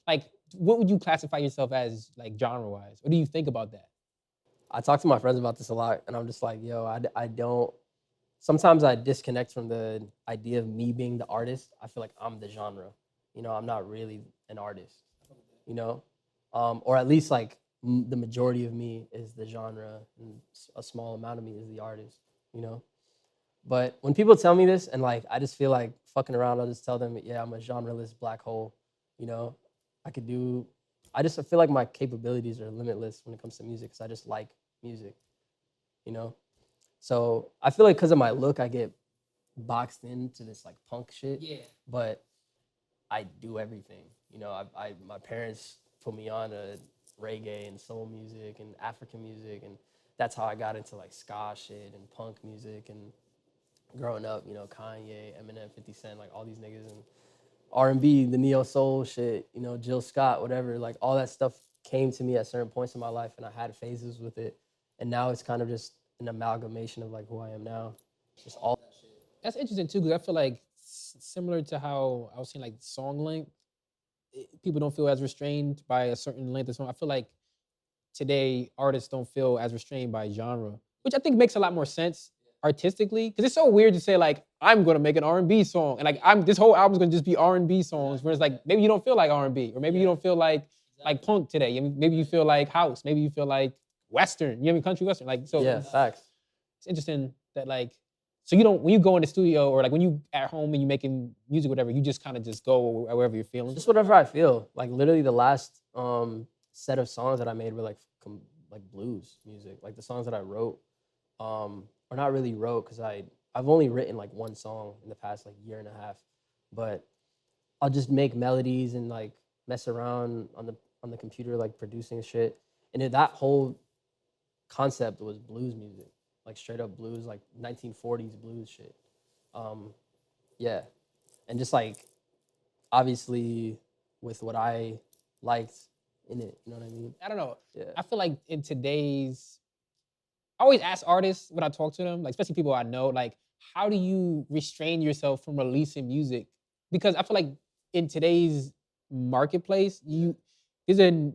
Like, what would you classify yourself as, like, genre-wise? What do you think about that? I talk to my friends about this a lot, and I'm just like, yo, I don't. Sometimes I disconnect from the idea of me being the artist. I feel like I'm the genre. I'm not really an artist. Or at least like the majority of me is the genre, and a small amount of me is the artist. You know. But when people tell me this, and like I just feel like fucking around, I'll just tell them, yeah, I'm a genreless black hole. You know, I could do. I just feel like my capabilities are limitless when it comes to music, because I just like music. You know, so I feel like because of my look, I get boxed into this like punk shit. Yeah. But I do everything. My parents put me on to reggae and soul music and African music, and that's how I got into like ska shit and punk music. And growing up, Kanye, Eminem, 50 Cent, like all these niggas, and R&B, the neo soul shit, Jill Scott, whatever, like all that stuff came to me at certain points in my life, and I had phases with it. And now it's kind of just an amalgamation of like who I am now. Just all that shit. That's interesting too, because I feel like similar to how I was saying, like song length, people don't feel as restrained by a certain length of song. I feel like today artists don't feel as restrained by genre, which I think makes a lot more sense artistically. Because it's so weird to say like I'm going to make an R&B song, and like this whole album's going to just be R&B songs. Whereas like maybe you don't feel like R&B, or maybe you don't feel like punk today. Maybe you feel like house. Maybe you feel like Western. Country Western. Like so. Yeah, facts. It's interesting that like. So you don't, when you go in the studio, or like when you at home and you making music, whatever, you just kind of just go wherever you're feeling. Just whatever I feel. Like literally the last set of songs that I made were like blues music. Like the songs that I wrote, or not really wrote, because I've only written like one song in the past like year and a half. But I'll just make melodies and like mess around on the computer, like producing shit. And that whole concept was blues music, like straight up blues, like 1940s blues shit. Yeah, and just like obviously with what I liked in it, you know what I mean? I don't know. Yeah. I feel like in today's, I always ask artists when I talk to them, like especially people I know, like how do you restrain yourself from releasing music? Because I feel like in today's marketplace, there's like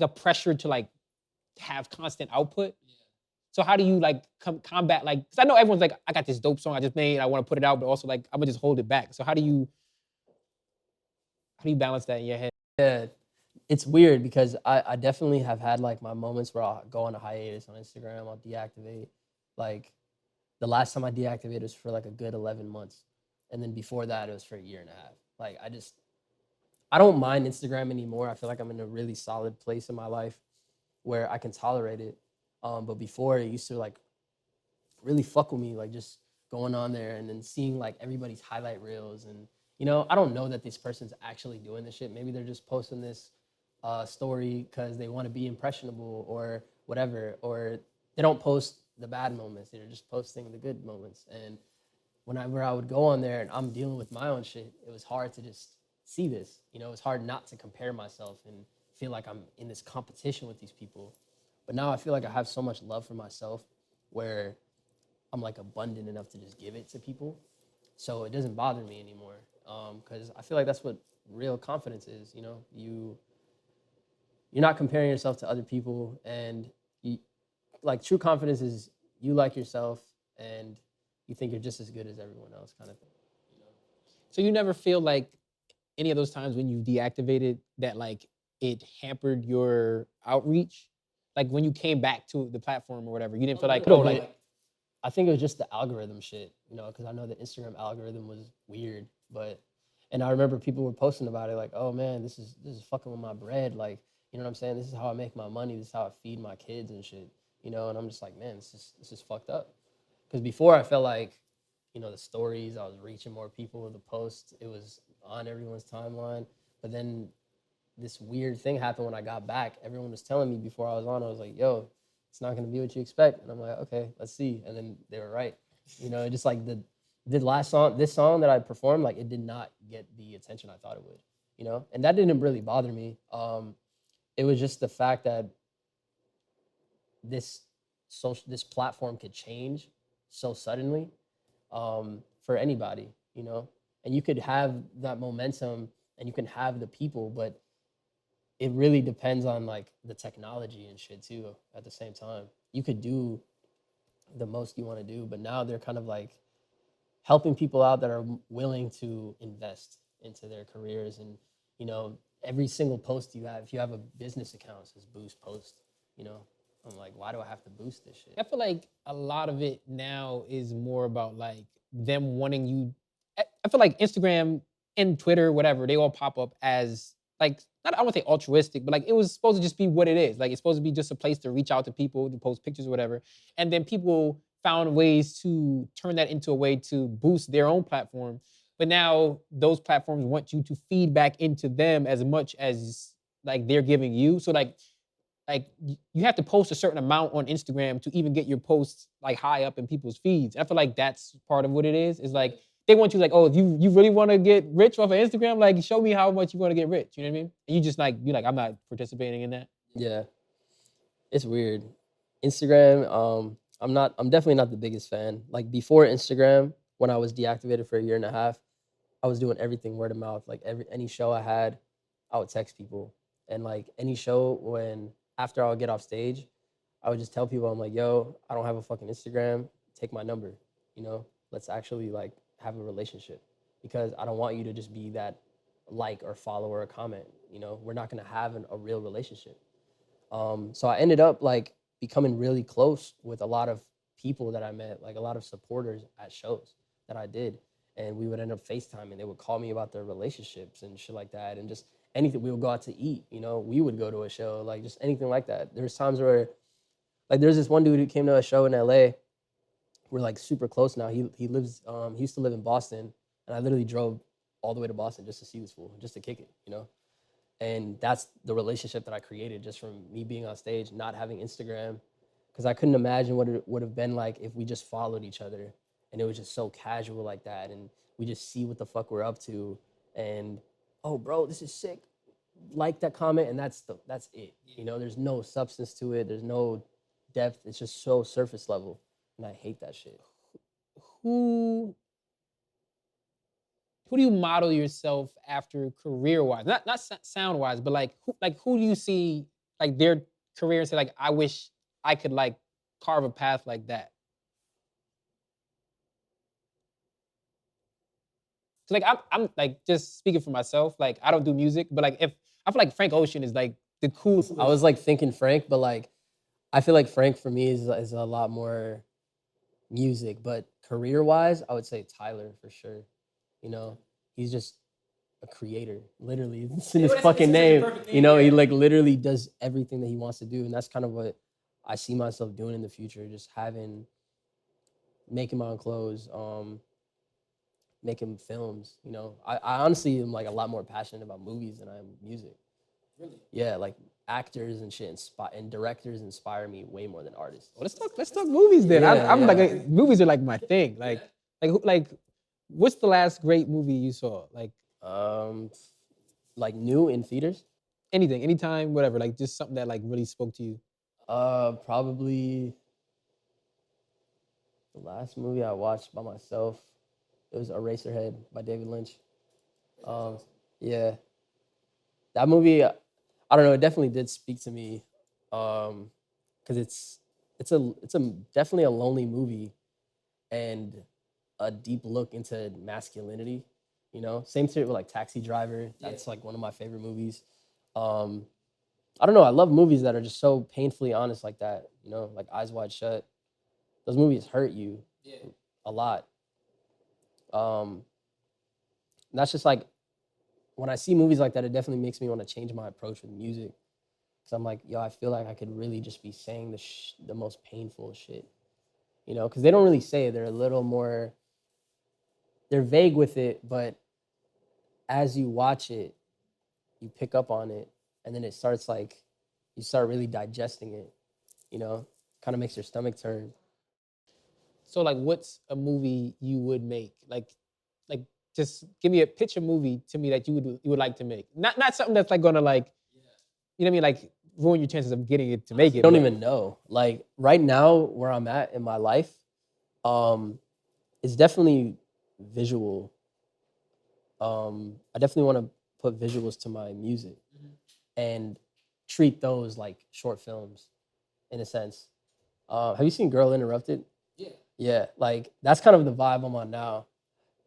a pressure to like have constant output. So how do you like combat, like, because I know everyone's like, I got this dope song I just made, I want to put it out, but also like I'm gonna just hold it back. So how do you balance that in your head? Yeah, it's weird because I definitely have had like my moments where I'll go on a hiatus on Instagram, I'll deactivate. Like the last time I deactivated was for like a good 11 months. And then before that, it was for a year and a half. Like I don't mind Instagram anymore. I feel like I'm in a really solid place in my life where I can tolerate it. But before, it used to like really fuck with me, like just going on there and then seeing like everybody's highlight reels. And I don't know that this person's actually doing this shit. Maybe they're just posting this story because they want to be impressionable or whatever, or they don't post the bad moments, they're just posting the good moments. And whenever I would go on there and I'm dealing with my own shit, it was hard to just see this. It's hard not to compare myself and feel like I'm in this competition with these people. But now I feel like I have so much love for myself where I'm like abundant enough to just give it to people. So it doesn't bother me anymore. Because I feel like that's what real confidence is. You're not comparing yourself to other people, and like true confidence is you like yourself and you think you're just as good as everyone else, kind of thing. So you never feel like any of those times when you deactivated that like it hampered your outreach? Like when you came back to the platform or whatever, you didn't feel like, I think it was just the algorithm shit, because I know the Instagram algorithm was weird, and I remember people were posting about it like, oh man, this is fucking with my bread, like, you know what I'm saying? This is how I make my money, this is how I feed my kids and shit, and I'm just like, man, this is fucked up. Because before I felt like, the stories, I was reaching more people, the posts, it was on everyone's timeline. But then this weird thing happened when I got back. Everyone was telling me before I was on, I was like, yo, it's not gonna be what you expect. And I'm like, okay, let's see. And then they were right. Just like the last song, this song that I performed, like it did not get the attention I thought it would, and that didn't really bother me. It was just the fact that this platform could change so suddenly, for anybody, and you could have that momentum and you can have the people, but it really depends on like the technology and shit too. At the same time, you could do the most you want to do, but now they're kind of like helping people out that are willing to invest into their careers. And you know, every single post you have, if you have a business account, it says boost post. You know, I'm like, why do I have to boost this shit? I feel like a lot of it now is more about like them wanting you. I feel like Instagram and Twitter, whatever, they all pop up as like not I won't say altruistic, but like it was supposed to just be what it is. Like it's supposed to be just a place to reach out to people, to post pictures or whatever. And then people found ways to turn that into a way to boost their own platform. But now those platforms want you to feed back into them as much as like they're giving you. So like you have to post a certain amount on Instagram to even get your posts like high up in people's feeds. I feel like that's part of what it is. Is like they want you like, oh, if you really want to get rich off of Instagram, like show me how much you want to get rich. You know what I mean? And you just like you're like, I'm not participating in that. Yeah, it's weird. Instagram, I'm definitely not the biggest fan. Like before Instagram, when I was deactivated for a year and a half, I was doing everything word of mouth. Like any show I had, I would text people. And like any show when after I would get off stage, I would just tell people, I'm like, yo, I don't have a fucking Instagram. Take my number. You know, let's actually like have a relationship, because I don't want you to just be that like or follow or comment. You know, we're not gonna have a real relationship. So I ended up like becoming really close with a lot of people that I met, like a lot of supporters at shows that I did. And we would end up FaceTiming. They would call me about their relationships and shit like that. And just anything. We would go out to eat, you know, we would go to a show, like just anything like that. There's times where, like there's this one dude who came to a show in LA. We're like super close now. He lives, he used to live in Boston. And I literally drove all the way to Boston just to see this fool, just to kick it, you know? And that's the relationship that I created just from me being on stage, not having Instagram. Because I couldn't imagine what it would have been like if we just followed each other and it was just so casual like that. And we just see what the fuck we're up to. And, oh, bro, this is sick. Like that comment, and that's it. You know, there's no substance to it. There's no depth. It's just so surface level. And I hate that shit. Who do you model yourself after career wise? Not sound wise, but like who do you see like their career and say like I wish I could like carve a path like that? So like I'm like just speaking for myself. Like I don't do music, but like if I feel like Frank Ocean is like the coolest. I was like thinking Frank, but like I feel like Frank for me is a lot more music, but career wise, I would say Tyler for sure. You know, he's just a creator. Literally, it's in his fucking name. You know, he like literally does everything that he wants to do, and that's kind of what I see myself doing in the future. Just making my own clothes, making films. You know, I honestly am like a lot more passionate about movies than I am music. Really? Yeah, like actors and shit and directors inspire me way more than artists. Well, let's talk movies then. Yeah, I'm yeah. like movies are like my thing. Like what's the last great movie you saw? Like new in theaters. Anything, anytime, whatever. Like just something that like really spoke to you. Probably the last movie I watched by myself. It was Eraserhead by David Lynch. Yeah, that movie. I don't know. It definitely did speak to me, because it's a definitely a lonely movie, and a deep look into masculinity. You know, same shit with like Taxi Driver. That's like one of my favorite movies. I don't know. I love movies that are just so painfully honest like that. You know, like Eyes Wide Shut. Those movies hurt you a lot. And that's just like when I see movies like that, it definitely makes me want to change my approach with music. Cause I'm like, yo, I feel like I could really just be saying the most painful shit. You know, because they don't really say it. They're a little more. They're vague with it, but as you watch it, you pick up on it, and then it starts like you start really digesting it. You know, kind of makes your stomach turn. So like what's a movie you would make? Like just give me a picture movie to me that you would like to make. Not something that's like gonna like, you know what I mean, like ruin your chances of getting it to make it. I don't even know. Like right now, where I'm at in my life, it's definitely visual. I definitely want to put visuals to my music and treat those like short films in a sense. Have you seen Girl Interrupted? Yeah. Yeah, like that's kind of the vibe I'm on now.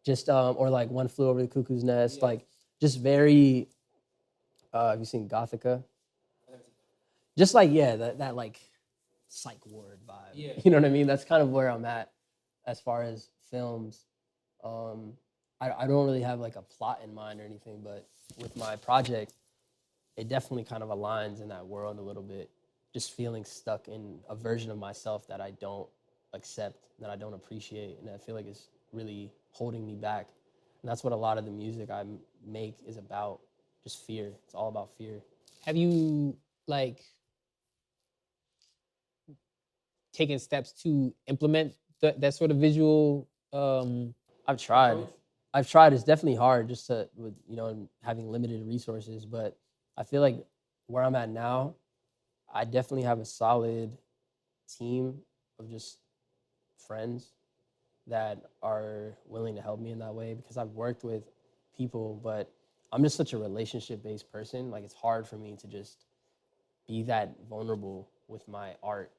Just or like One Flew Over the Cuckoo's Nest, Yeah. like just very. Have you seen Gothica? Just like that like psych ward vibe. Yeah. You know what I mean? That's kind of where I'm at as far as films. I don't really have like a plot in mind or anything, but with my project, it definitely kind of aligns in that world a little bit. Just feeling stuck in a version of myself that I don't accept, that I don't appreciate, and I feel like it's really holding me back. And that's what a lot of the music I make is about, just fear. It's all about fear. Have you like taken steps to implement that sort of visual? I've tried. approach? I've tried. It's definitely hard just to, with, you know, having limited resources, but I feel like where I'm at now, I definitely have a solid team of just friends that are willing to help me in that way, because I've worked with people, but I'm just such a relationship-based person. Like, it's hard for me to just be that vulnerable with my art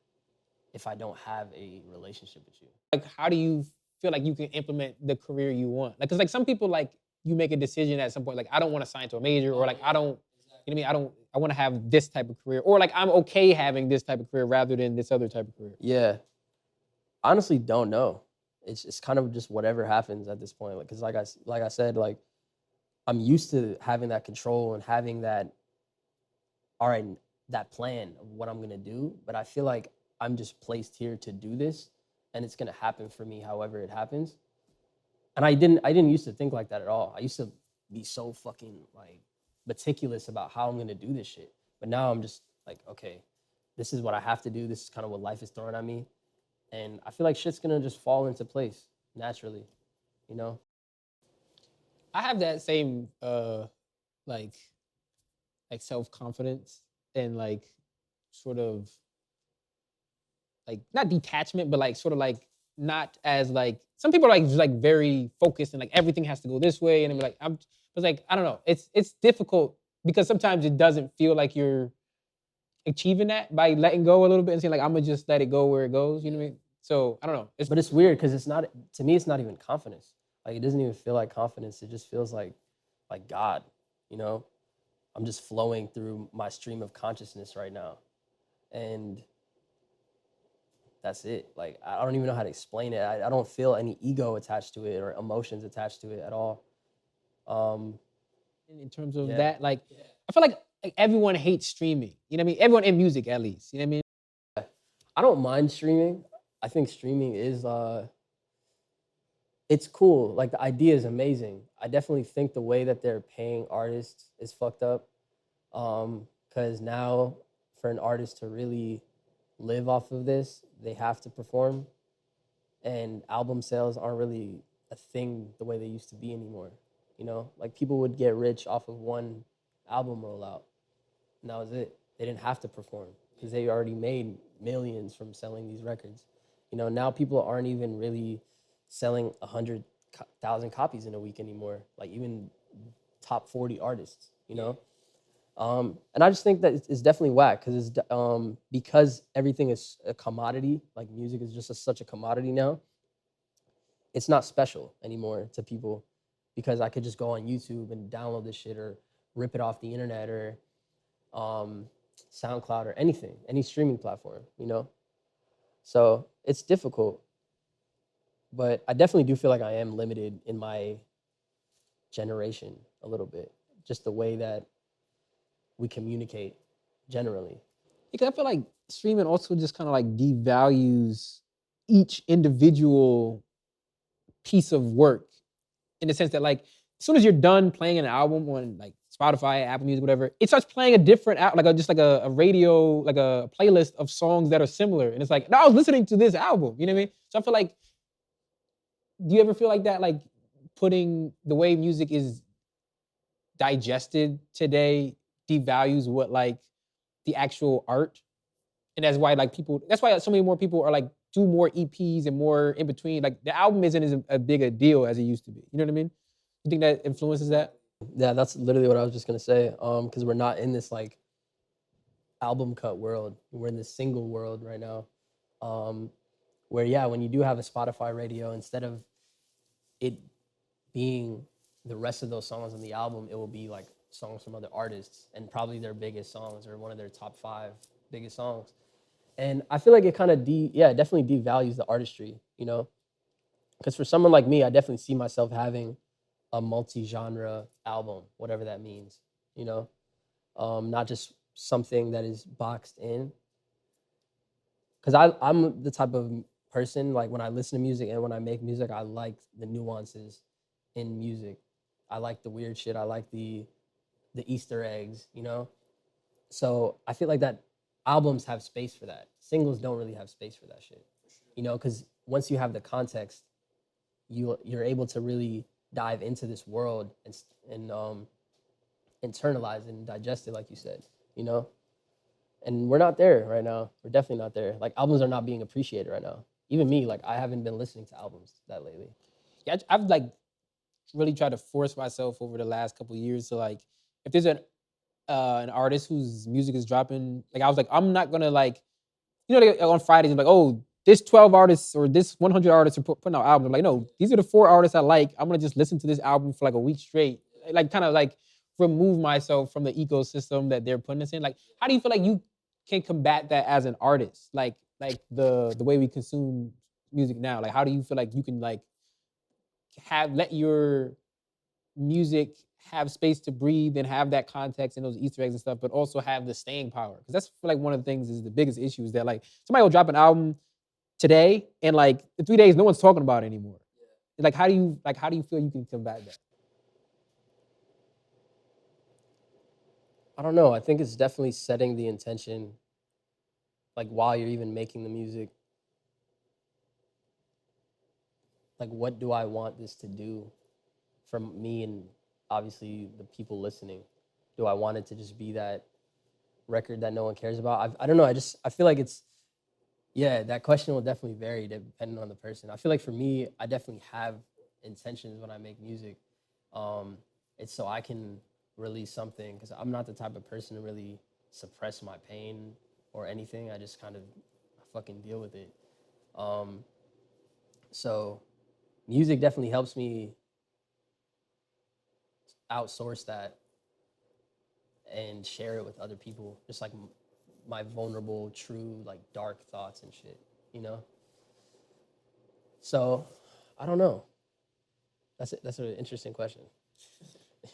if I don't have a relationship with you. Like, how do you feel like you can implement the career you want? Like, cause like some people, like, you make a decision at some point, like, I don't want to sign to a major, or like I don't, you know what I mean? I want to have this type of career, or like I'm okay having this type of career rather than this other type of career. Yeah, honestly, don't know. It's kind of just whatever happens at this point. Like, cause like I said, like I'm used to having that control and having that, all right, that plan of what I'm gonna do. But I feel like I'm just placed here to do this, and it's gonna happen for me however it happens. And I didn't used to think like that at all. I used to be so fucking like meticulous about how I'm gonna do this shit. But now I'm just like, okay, this is what I have to do. This is kind of what life is throwing at me. And I feel like shit's gonna just fall into place naturally, you know? I have that same like self-confidence and like sort of like not detachment, but like sort of like not as like some people are like just like very focused and like everything has to go this way, and I'm like but like I don't know, it's difficult because sometimes it doesn't feel like you're achieving that by letting go a little bit and saying like I'm gonna just let it go where it goes, you know what I mean? So I don't know. But it's weird because it's not, to me, it's not even confidence. Like, it doesn't even feel like confidence. It just feels like God, you know? I'm just flowing through my stream of consciousness right now. And that's it. Like, I don't even know how to explain it. I don't feel any ego attached to it or emotions attached to it at all. in terms of Yeah. that, like I feel like everyone hates streaming. You know what I mean? Everyone in music, at least. You know what I mean? I don't mind streaming. I think streaming is it's cool. Like, the idea is amazing. I definitely think the way that they're paying artists is fucked up. Because now for an artist to really live off of this, they have to perform. And album sales aren't really a thing the way they used to be anymore. You know, like people would get rich off of one album rollout, and that was it. They didn't have to perform because they already made millions from selling these records. You know, now people aren't even really selling 100,000 copies in a week anymore. Like, even top 40 artists, you know. And I just think that it's definitely whack because everything is a commodity. Like, music is just such a commodity now. It's not special anymore to people because I could just go on YouTube and download this shit or rip it off the internet or SoundCloud or anything, any streaming platform, you know? So it's difficult, but I definitely do feel like I am limited in my generation a little bit, just the way that we communicate generally. Because I feel like streaming also just kind of like devalues each individual piece of work in the sense that like as soon as you're done playing an album on like Spotify, Apple Music, whatever, it starts playing a different just like a radio, like a playlist of songs that are similar. And it's like, no, I was listening to this album, you know what I mean? So I feel like, do you ever feel like that, like putting the way music is digested today devalues what like the actual art? And that's why like that's why so many more people are like do more EPs and more in between. Like the album isn't as a big a deal as it used to be. You know what I mean? You think that influences that? Yeah, that's literally what I was just gonna say. Because we're not in this like album cut world. We're in this single world right now. Um, where yeah, when you do have a Spotify radio, instead of it being the rest of those songs on the album, it will be like songs from other artists and probably their biggest songs or one of their top 5 biggest songs. And I feel like it kind of it definitely devalues the artistry, you know? Because for someone like me, I definitely see myself having a multi-genre album, whatever that means, you know? Not just something that is boxed in. Because I'm the type of person, like when I listen to music and when I make music, I like the nuances in music. I like the weird shit. I like the Easter eggs, you know? So I feel like that albums have space for that. Singles don't really have space for that shit, you know? Because once you have the context, you're able to really dive into this world and internalize and digest it, like you said, you know? And we're not there right now. We're definitely not there. Like albums are not being appreciated right now. Even me, like I haven't been listening to albums that lately. Yeah, I've like really tried to force myself over the last couple of years to like, if there's an artist whose music is dropping, like I was like, I'm not gonna like, like on Fridays, I'm like, oh, this 12 artists or this 100 artists are putting out albums. I'm like, no, these are the 4 artists I like. I'm gonna just listen to this album for like a week straight, like kind of like remove myself from the ecosystem that they're putting us in. Like, how do you feel like you can combat that as an artist? Like the way we consume music now. Like, how do you feel like you can like let your music have space to breathe and have that context and those Easter eggs and stuff, but also have the staying power? Because that's like one of the things is the biggest issue is that like somebody will drop an album today and like in 3 days no one's talking about it anymore. Like how do you feel you can combat that? I don't know. I think it's definitely setting the intention, like while you're even making the music. Like, what do I want this to do for me and obviously the people listening? Do I want it to just be that record that no one cares about? I don't know. I feel like that question will definitely vary depending on the person. I feel like for me, I definitely have intentions when I make music. It's so I can release something because I'm not the type of person to really suppress my pain or anything. I just kind of fucking deal with it. So music definitely helps me outsource that and share it with other people. Just like my vulnerable, true, like dark thoughts and shit, you know? So I don't know. That's an interesting question.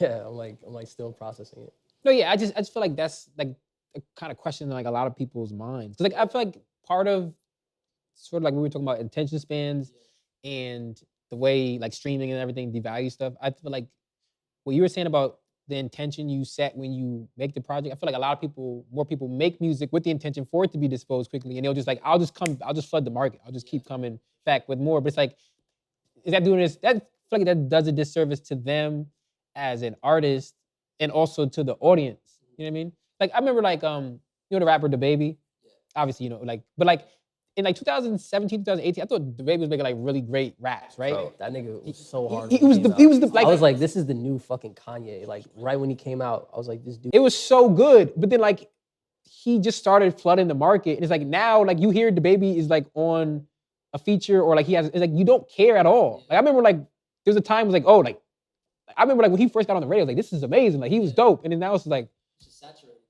Yeah, I'm like still processing it. No, yeah, I just feel like that's like a kind of question in like a lot of people's minds. 'Cause, like I feel like part of sort of like when we were talking about attention spans and the way like streaming and everything devalue stuff. I feel like what you were saying about the intention you set when you make the project. I feel like a lot of more people make music with the intention for it to be disposed quickly, and they'll just like, I'll just flood the market. I'll just keep coming back with more. But it's like, is that doing this? That I feel like that does a disservice to them as an artist and also to the audience. You know what I mean? Like I remember like the rapper The Baby, obviously like, but like in like 2017, 2018, I thought The Baby was making like really great raps, right? Bro, that nigga was so hard. He was the I was like, this is the new fucking Kanye. Like right when he came out, I was like, this dude. It was so good, but then like he just started flooding the market, and it's like now like you hear The Baby is like on a feature or like it's like you don't care at all. Like I remember like there was a time it was like, oh, like I remember like when he first got on the radio, I was like, this is amazing. Like he was dope, and then now it's like,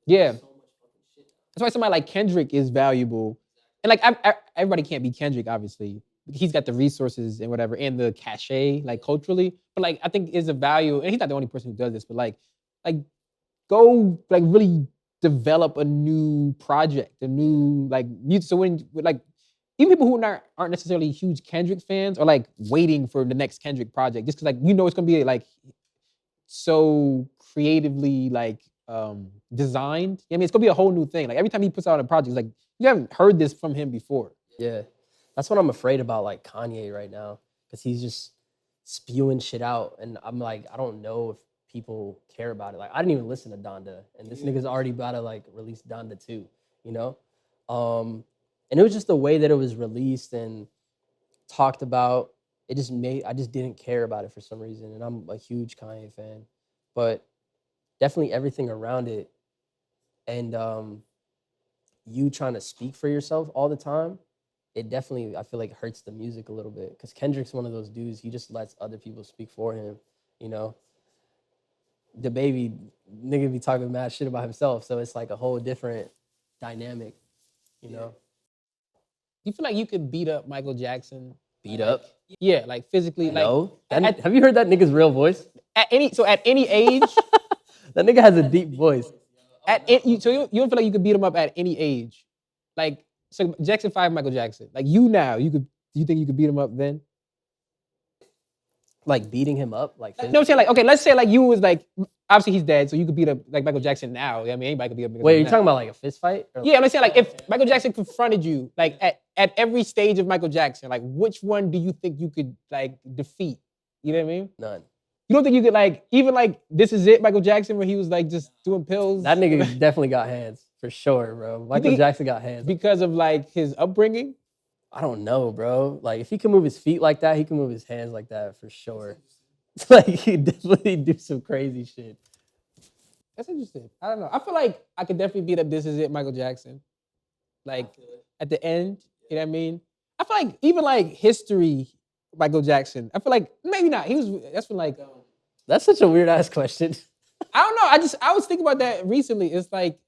yeah. That's why somebody like Kendrick is valuable, and like everybody can't be Kendrick, obviously. He's got the resources and whatever, and the cachet, like culturally. But like I think is a value, and he's not the only person who does this. But like go like really develop a new project, a new like music. So when like even people who aren't necessarily huge Kendrick fans are like waiting for the next Kendrick project, just because like it's gonna be like so creatively like designed. I mean, it's gonna be a whole new thing. Like every time he puts out a project, it's like you haven't heard this from him before. Yeah, that's what I'm afraid about, like Kanye right now, because he's just spewing shit out, and I'm like, I don't know if people care about it. Like I didn't even listen to Donda, and this nigga's already about to like release Donda 2, you know? And it was just the way that it was released and talked about. I just didn't care about it for some reason, and I'm a huge Kanye fan. but definitely everything around it, and you trying to speak for yourself all the time, it definitely, I feel like, hurts the music a little bit. Because Kendrick's one of those dudes, he just lets other people speak for him, you know? The baby nigga be talking mad shit about himself, so it's like a whole different dynamic, you know? Do you feel like you could beat up Michael Jackson? Beat up? Yeah, like physically, like No. Have you heard that nigga's real voice? at any age, That nigga has a deep voice. you don't feel like you could beat him up at any age, like so Jackson 5, Michael Jackson, like you now, do you think you could beat him up then? Like beating him up? Like, No, I'm saying like, okay, let's say like you was like, obviously he's dead, so you could beat up like Michael Jackson now. I mean, anybody could beat up Michael wait, Jackson you're now. talking about like a fist fight? Yeah, I'm saying like if Michael Jackson confronted you, like at every stage of Michael Jackson, like which one do you think you could like defeat? You know what I mean? None. You don't think you could like, even like This Is It, Michael Jackson, where he was like just doing pills? That nigga definitely got hands, for sure, bro. Michael Jackson got hands. Because of like his upbringing? I don't know, bro. Like, if he can move his feet like that, he can move his hands like that, for sure. Like, he definitely do some crazy shit. That's interesting. I don't know. I feel like I could definitely beat up This Is It, Michael Jackson. Like at the end, you know what I mean? I feel like even like History, Michael Jackson. I feel like maybe not. That's when like That's such a weird ass question. I don't know. I was thinking about that recently. It's like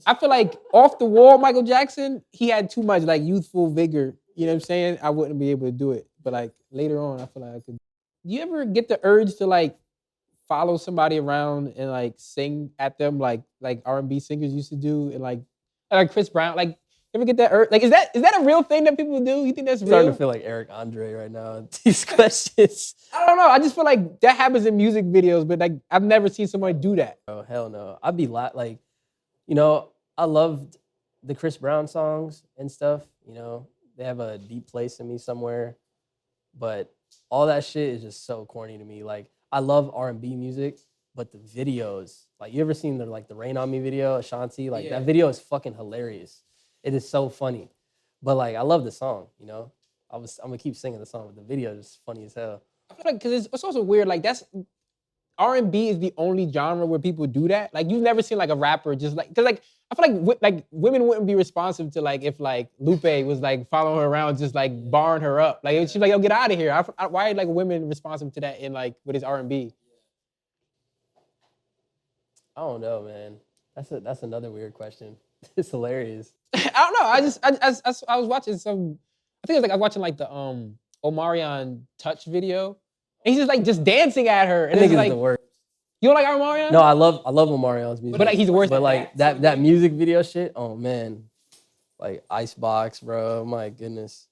I feel like off the wall Michael Jackson, he had too much like youthful vigor. You know what I'm saying? I wouldn't be able to do it. But like later on, I feel like I could. Do you ever get the urge to like follow somebody around and like sing at them like R&B singers used to do, and like Chris Brown? Like, you ever get that urge? Like, is that a real thing that people do? You think that's I'm real? starting to feel like Eric Andre right now. These questions. I don't know. I just feel like that happens in music videos, but like I've never seen somebody do that. Oh, hell no. I'd be like, you know, I loved the Chris Brown songs and stuff. You know, they have a deep place in me somewhere. But all that shit is just so corny to me. Like, I love R&B music, but the videos, like, you ever seen the Rain on Me video, Ashanti? Like, that video is fucking hilarious. It is so funny. But like, I love the song, you know? I'm gonna keep singing the song, but the video is funny as hell. I feel like because it's also weird. Like that's R&B is the only genre where people do that. Like you've never seen like a rapper just like, because like I feel like women wouldn't be responsive to like if like Lupe was like following her around just like barring her up. Like she's like, yo, get out of here. Why are like women responsive to that in like with his R&B? I don't know, man. That's another weird question. It's hilarious. I don't know. I was watching some. I think it was like I was watching like the Omarion Touch video, and he's just like just dancing at her. And I think it's it's like the worst. You don't like Omarion? No, I love Omarion's music. But like he's worse. But like that music video shit, oh man, like Icebox, bro. My goodness.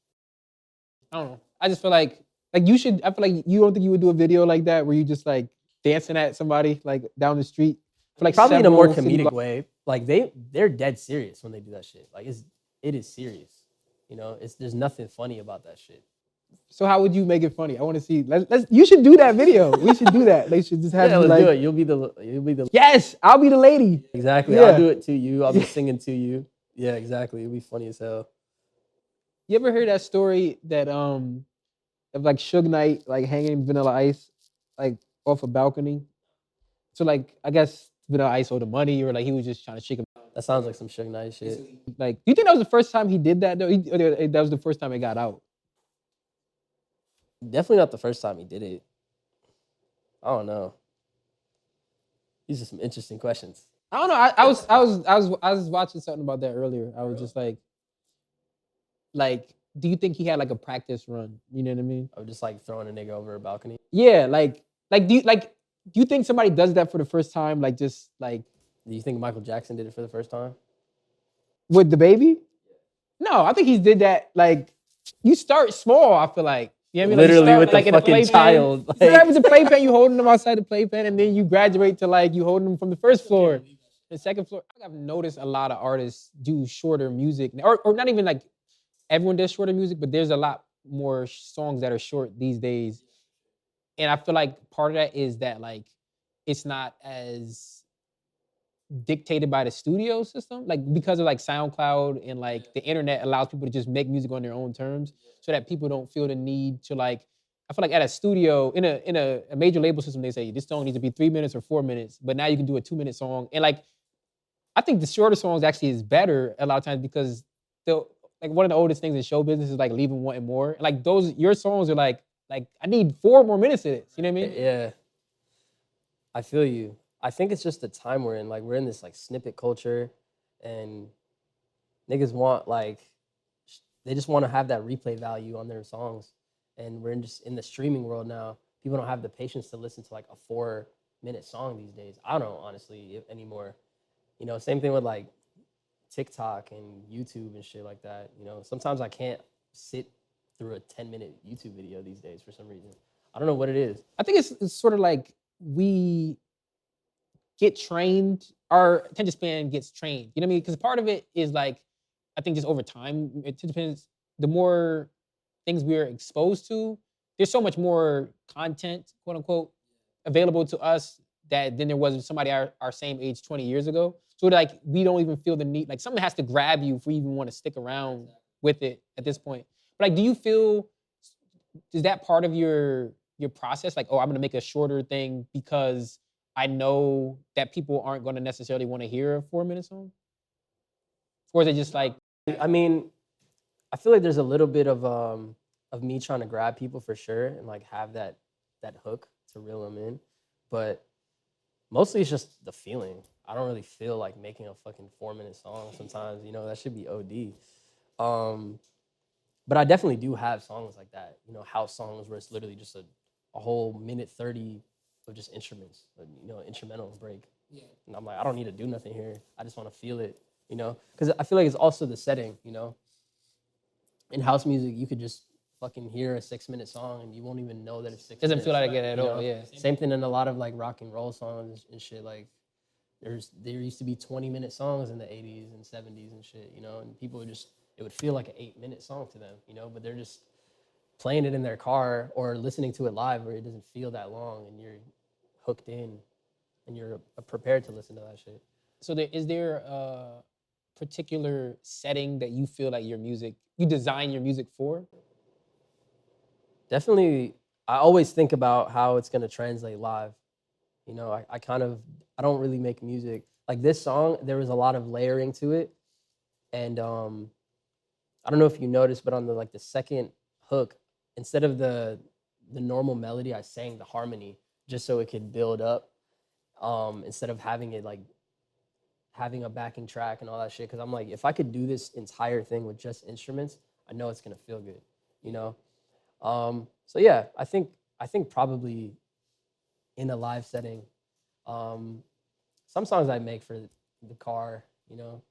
I don't know. I just feel like you should. I feel like you don't think you would do a video like that where you just like dancing at somebody like down the street. For like probably in a more comedic way. Like they're dead serious when they do that shit. Like it is serious. You know, there's nothing funny about that shit. So how would you make it funny? I want to see. You should do that video. We should do that. They should just have. Yeah, let's do it. You'll be the. Yes, I'll be the lady. Exactly. Yeah. I'll do it to you. I'll be singing to you. Yeah, exactly. It'll be funny as hell. You ever heard that story that of like Suge Knight like hanging Vanilla Ice like off a balcony? So like I guess Vanilla Ice owed the money, or like he was just trying to shake him. That sounds like some Suge Knight shit. Like, do you think that was the first time he did that though? Or that was the first time it got out? Definitely not the first time he did it. I don't know. These are some interesting questions. I don't know. I was watching something about that earlier. I was just like, do you think he had like a practice run? You know what I mean? Or just like throwing a nigga over a balcony. Yeah, do you think somebody does that for the first time? Like just like. Do you think Michael Jackson did it for the first time? With the baby? No, I think he did that. Like you start small. I feel like. You know what I mean? Literally like with the fucking child. You start with the playpen, you holding them outside the playpen, and then you graduate to like you holding them from the first floor, the second floor. I've noticed a lot of artists do shorter music, or not even like everyone does shorter music, but there's a lot more songs that are short these days. And I feel like part of that is that like it's not as dictated by the studio system, like because of like SoundCloud and like the internet allows people to just make music on their own terms, so that people don't feel the need to like I feel like at a studio in a major label system, they say this song needs to be 3 minutes or 4 minutes, but now you can do a 2 minute song. And like I think the shorter songs actually is better a lot of times because they'll like one of the oldest things in show business is like leaving wanting more. Like those your songs are like I need 4 more minutes of this. You know what I mean? Yeah, I feel you. I think it's just the time we're in. Like we're in this like snippet culture, and niggas want like they just want to have that replay value on their songs. And we're just in the streaming world now. People don't have the patience to listen to like a 4 minute song these days. I don't honestly anymore. You know, same thing with like TikTok and YouTube and shit like that. You know, sometimes I can't sit through a 10-minute YouTube video these days for some reason. I don't know what it is. I think it's sort of like we get trained, our attention span gets trained. You know what I mean? Because part of it is like, I think just over time, it depends. The more things we're exposed to, there's so much more content, quote unquote, available to us that than there was with somebody our same age 20 years ago. So like we don't even feel the need, like something has to grab you if we even want to stick around with it at this point. But like, do you feel, is that part of your process? Like, oh, I'm gonna make a shorter thing because I know that people aren't gonna necessarily want to hear a 4 minute song? Or is it just like, I mean, I feel like there's a little bit of me trying to grab people for sure and like have that hook to reel them in, but mostly it's just the feeling. I don't really feel like making a fucking 4 minute song sometimes. You know, that should be OD. But I definitely do have songs like that. You know, house songs where it's literally just a whole minute 30 of just instruments, you know, instrumental break. Yeah. And I'm like, I don't need to do nothing here. I just want to feel it, you know? Because I feel like it's also the setting, you know? In house music, you could just fucking hear a 6 minute song and you won't even know that it's 6 doesn't minutes. feel like it at you all? know? Yeah. Same thing in a lot of like rock and roll songs and shit. Like there used to be 20-minute songs in the 80s and 70s and shit, you know? And people would just, it would feel like an 8-minute song to them, you know? But they're just playing it in their car or listening to it live where it doesn't feel that long and you're hooked in and you're prepared to listen to that shit. So is there a particular setting that you feel like your music, you design your music for? Definitely, I always think about how it's gonna translate live. You know, I kind of, I don't really make music. Like this song, there was a lot of layering to it. And I don't know if you noticed, but on the like the second hook, instead of the normal melody, I sang the harmony just so it could build up. Instead of having it like having a backing track and all that shit. Cause I'm like, if I could do this entire thing with just instruments, I know it's gonna feel good, you know? So yeah, I think probably in a live setting. Some songs I make for the car, you know,